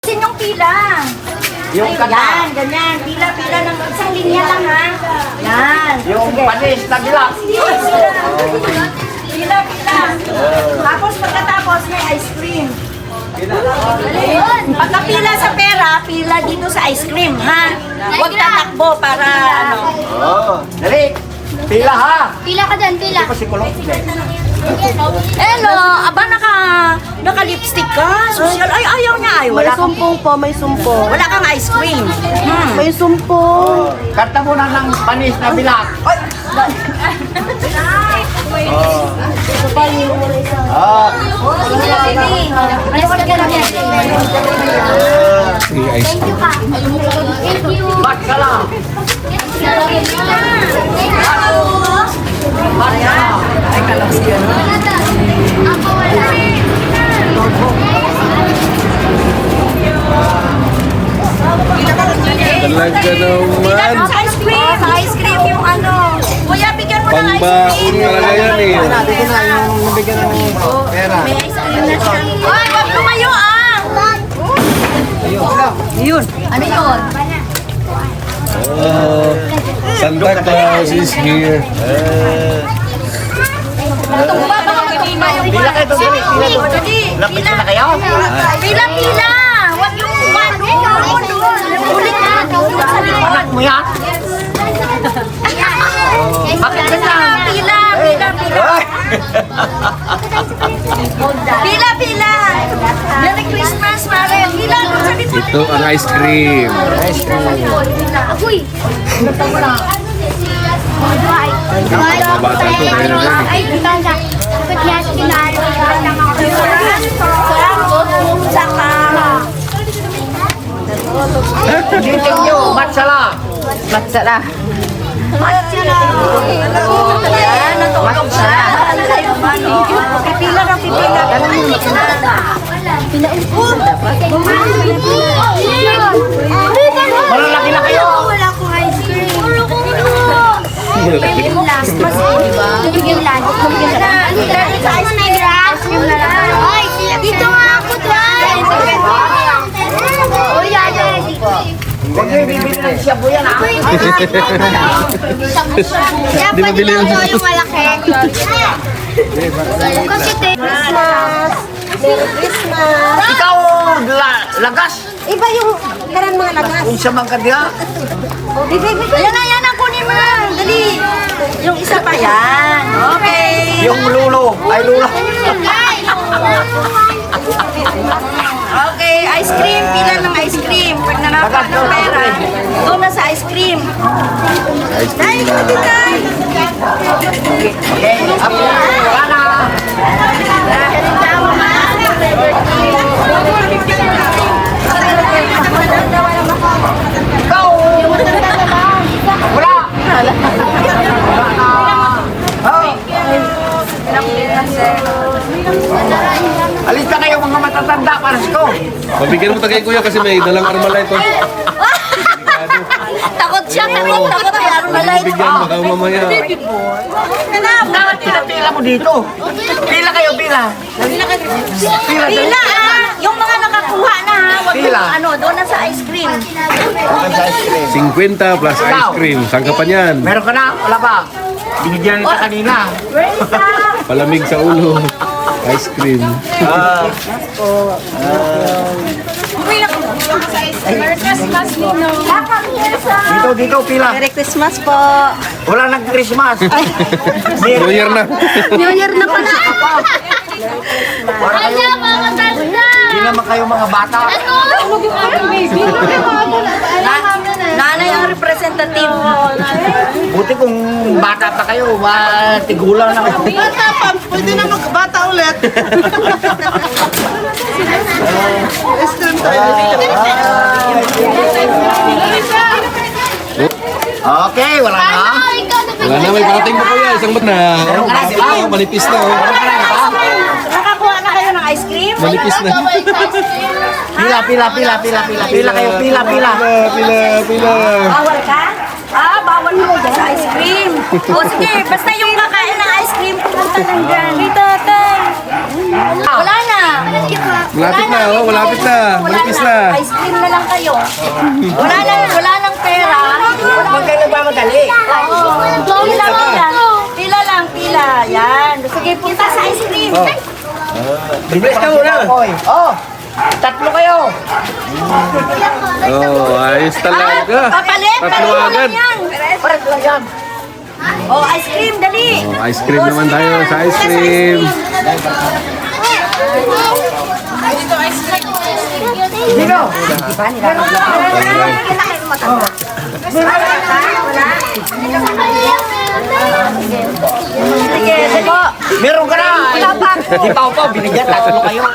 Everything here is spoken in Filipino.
Yung pila. Yung kata. Yan, ganyan. Pila-pila ng isang linya lang ha. Yan. Yung panis na bilak. Pila-pila. Tapos pagkatapos may ice cream. Pagkapila sa pera, pila dito sa ice cream ha. Huwag tatakbo para ano. Oo. Dali. Pila ha. Pila ka dyan, pila. Ito si Kulong. Hello, aba naka-lipstick ka. Social, ay ayaw niya ay. May sumpong po, may sumpong. Wala kang ice cream. May sumpong. Karta mo na ng panis na bilak. Ay! Thank you ka. Thank you. Ba't ka lang? Ba't ka lang? Ako wala. Talaga Bigyan mo naman. sa ice cream. Sa ice cream yung ano. Kuya, bigyan mo ng ice Pangbaon cream. talaga yan eh. May ice cream na siya. Ay, wag lumayo ah. Yun. Ano yun? Oh, Santa Claus is here. Tumba, baka matumba yung Pila kayo doon. Pila doon. Dali, Lapit pila. na kayo? Pila. Wag yung doon. Ulit na. Sa likod. Anak mo yan? Bakit ganyan? Pila. Pila. Merry Christmas, Mare. Pila sa likod. Ito ang ice cream. Uy. Mga bata ito, kaya na rin. Ay, banda. Bakit niya sinalo? Saka. Dito nyo. Matsala. Ayan, natulog siya. Pipila. Malalaki na kayo. Wala akong ice cream. Yung last mas, di ba? Yung last. Ice cream na lang. Ay, dito nga ako, Try. Oh, yan. Huwag nyo bibili ng shabu yan ha. Kaya Di pwede mabili daw yung- daw yung malaki. Kasi Christmas. Merry Christmas. Ikaw, lagas. Iba yung karan mga lagas. Kung siya man ka diha. Yan na, kunin mo na. Dali. Yung isa pa yan. Okay. Yung lulo. Ay, lulo. Okay, ice cream. Pila ng ice cream. Pag nanapa ng pera, doon na sa ice cream. Ice Ay, cream na. pwede tayo. Okay. Wala na. Dahil tama ma. Ikaw. Wala. Oh. Alis na kayo mga matatanda para ko. Pabigyan mo tagay kuya kasi may dalang armala ito. Takot siya. Takot siya. Malay. Bigyan baka mamaya. Dapat pila mo dito. Pila kayo, pila. Pila. Pila ah. Yung mga nakakuha na ha. Wag yung Pila. ano, doon na sa ice cream. 50 plus ice cream. Saan ka pa niyan? Meron ka na? Wala pa? Binigyan kita kanina. Palamig sa ulo. Ice cream. Dito, pila. Merry Christmas po. Wala nang Christmas. New Year na. New Year na pala. Kaya, mga tanda. Hindi naman kayo mga bata. Nanay ang representative. Buti kung bata pa kayo, tigulang na kayo. Bata pa, pwede na magbata ulit. Extreme tayo. Okay, wala na. Wala na, may parating pa kuya. Isang bat na. Oh, manipis na. Oh. Nakakuha na kayo ng ice cream? Manipis na. Pila kayo, pila. Pila. Bawal ka? Ah, bawal Sa ice cream. O sige, basta yung kakain ng ice cream, pumunta lang dyan. Dito, tay. Wala na. Malapit na, oh, malapit na. Manipis na. Ice cream na lang kayo. Wala nang pera. Huwag kayo nagmamadali. Pila. Yan. Sige, punta sa ice cream. Bilis ka muna. Oh, tatlo kayo. Oh, ayos talaga. Papalit. Tatlo agad. Pares lang yan. Oh, ice cream, dali. Oh, ice cream naman tayo sa ice cream. Dito. Sige, dali. Meron ka na. Di pa binigyan, tatlo kayo.